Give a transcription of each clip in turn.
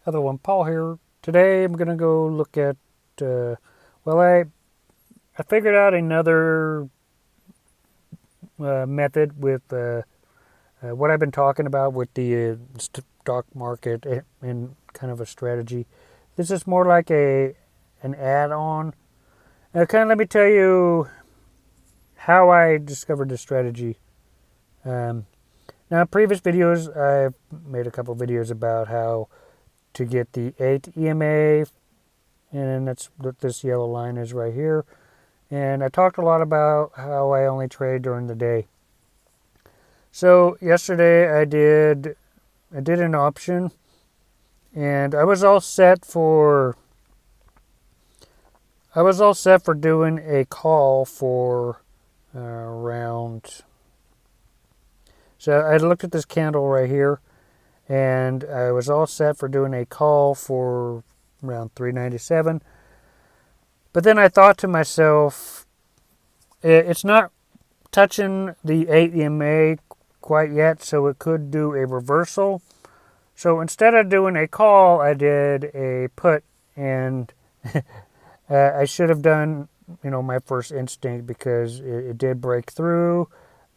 Other one, Paul here. Today I'm gonna go look at. Well, I figured out another method with what I've been talking about with the stock market and kind of a strategy. This is more like an add-on. Kind of let me tell you how I discovered this strategy. Now, in previous videos, I've made a couple videos about how to get the 8 EMA, and that's what this yellow line is right here. And I talked a lot about how I only trade during the day. So yesterday I did an option, and I was all set for doing a call for around. So I looked at this candle right here, and I was all set for doing a call for around 397. But then I thought to myself, it's not touching the 8 EMA quite yet, so it could do a reversal. So instead of doing a call, I did a put, and I should have done, my first instinct, because it did break through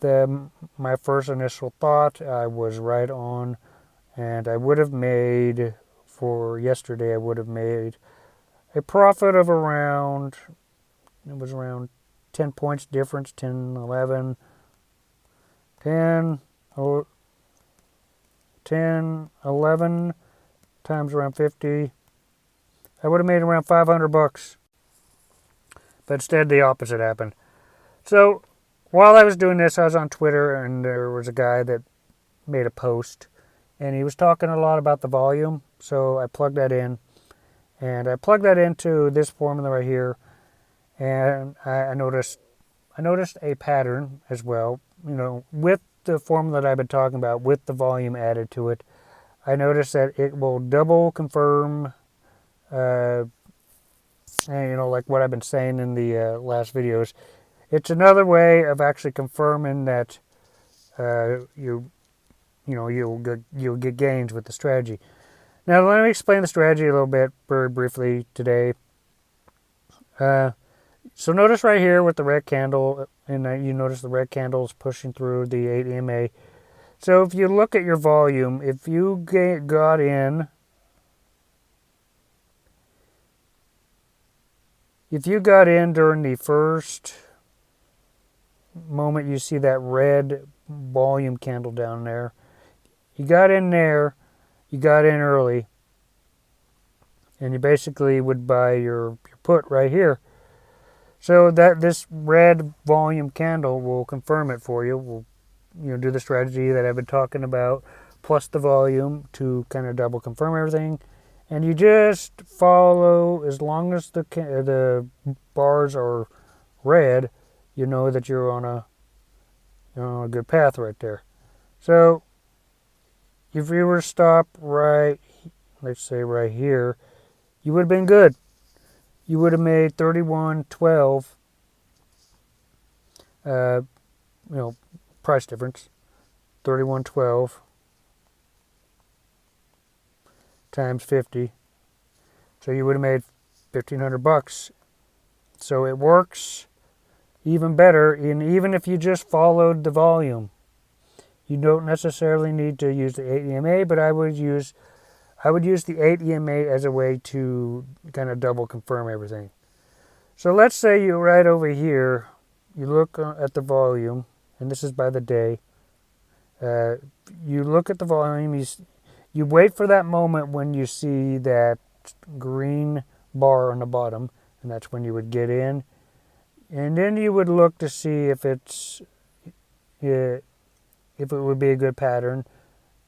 my first initial thought. I was right on, and I would have made, for yesterday, I would have made a profit of around 10 points difference, 10, 11, 10, 11 times around 50. I would have made around $500. But instead, the opposite happened. So while I was doing this, I was on Twitter, and there was a guy that made a post, and he was talking a lot about the volume. So I plugged that in, and I plugged that into this formula right here, and I noticed a pattern as well. With the formula that I've been talking about, with the volume added to it, I noticed that it will double confirm, and, like what I've been saying in the last videos. It's another way of actually confirming that you'll get gains with the strategy. Now, let me explain the strategy a little bit very briefly today. So notice right here with the red candle, and you notice the red candle is pushing through the 8 EMA. So if you look at your volume, if you got in, during the first moment you see that red volume candle down there, you got in there, you got in early, and you basically would buy your put right here. So that this red volume candle will confirm it for you. Will do the strategy that I've been talking about, plus the volume, to kind of double confirm everything. And you just follow, as long as the bars are red, you know that you're on a good path right there. So if you were to stop right, let's say right here, you would have been good. You would have made 31.12, price difference, 31.12 times 50. So you would have made $1,500. So it works even better, and even if you just followed the volume. You don't necessarily need to use the 8 EMA, but I would use the 8 EMA as a way to kind of double confirm everything. So let's say you're right over here, you look at the volume, and this is by the day. You look at the volume, you wait for that moment when you see that green bar on the bottom, and that's when you would get in. And then you would look to see if it would be a good pattern.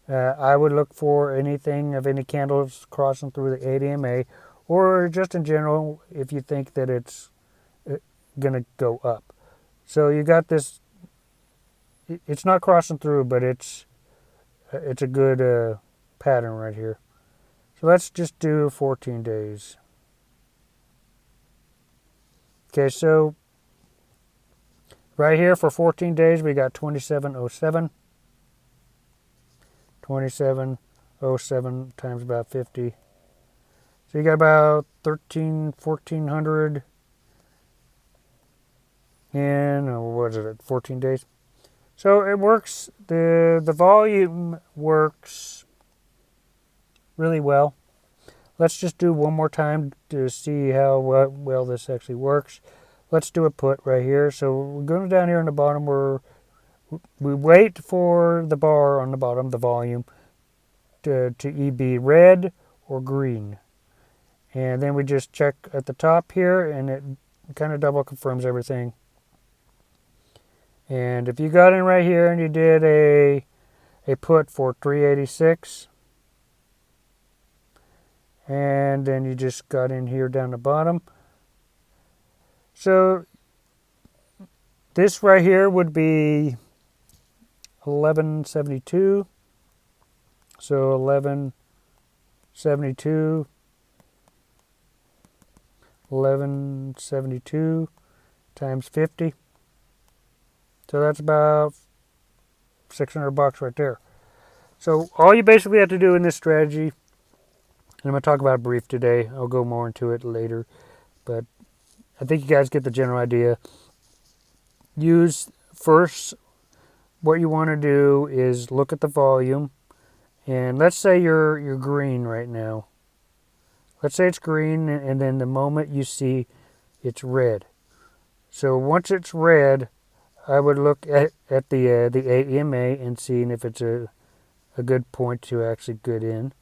I would look for anything of any candles crossing through the 8 EMA, or just in general, if you think that it's going to go up. So you got this. It's not crossing through, but it's a good pattern right here. So let's just do 14 days. Okay, so right here for 14 days, we got 2707. 2707 times about 50. So you got about 1,400 in, what is it, 14 days. So it works, the volume works really well. Let's just do one more time to see how well this actually works. Let's do a put right here. So we're going down here on the bottom where we wait for the bar on the bottom, the volume, to be red or green. And then we just check at the top here, and it kind of double confirms everything. And if you got in right here and you did a put for 386, and then you just got in here down the bottom. So this right here would be 1172. So 1172 times 50. So that's about $600 right there. So all you basically have to do in this strategy, and I'm going to talk about it brief today. I'll go more into it later, but I think you guys get the general idea. Use first, what you want to do is look at the volume, and let's say you're green right now. Let's say it's green, and then the moment you see it's red. So once it's red, I would look at the EMA and seeing if it's a good point to actually get in.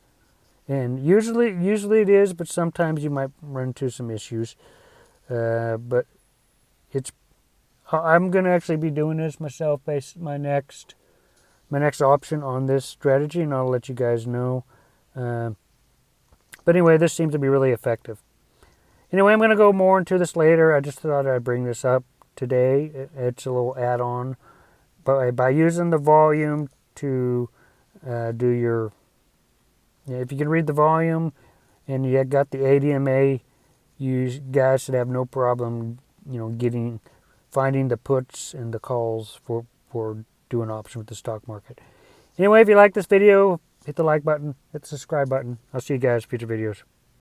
And usually it is, but sometimes you might run into some issues. But I'm going to actually be doing this myself, based my next option on this strategy, and I'll let you guys know. But anyway, this seems to be really effective. Anyway, I'm going to go more into this later. I just thought I'd bring this up today. It's a little add-on. But by using the volume to do your... If you can read the volume and you got the ADMA, you guys should have no problem, finding the puts and the calls for doing option with the stock market. Anyway, if you like this video, hit the like button, hit the subscribe button. I'll see you guys in future videos.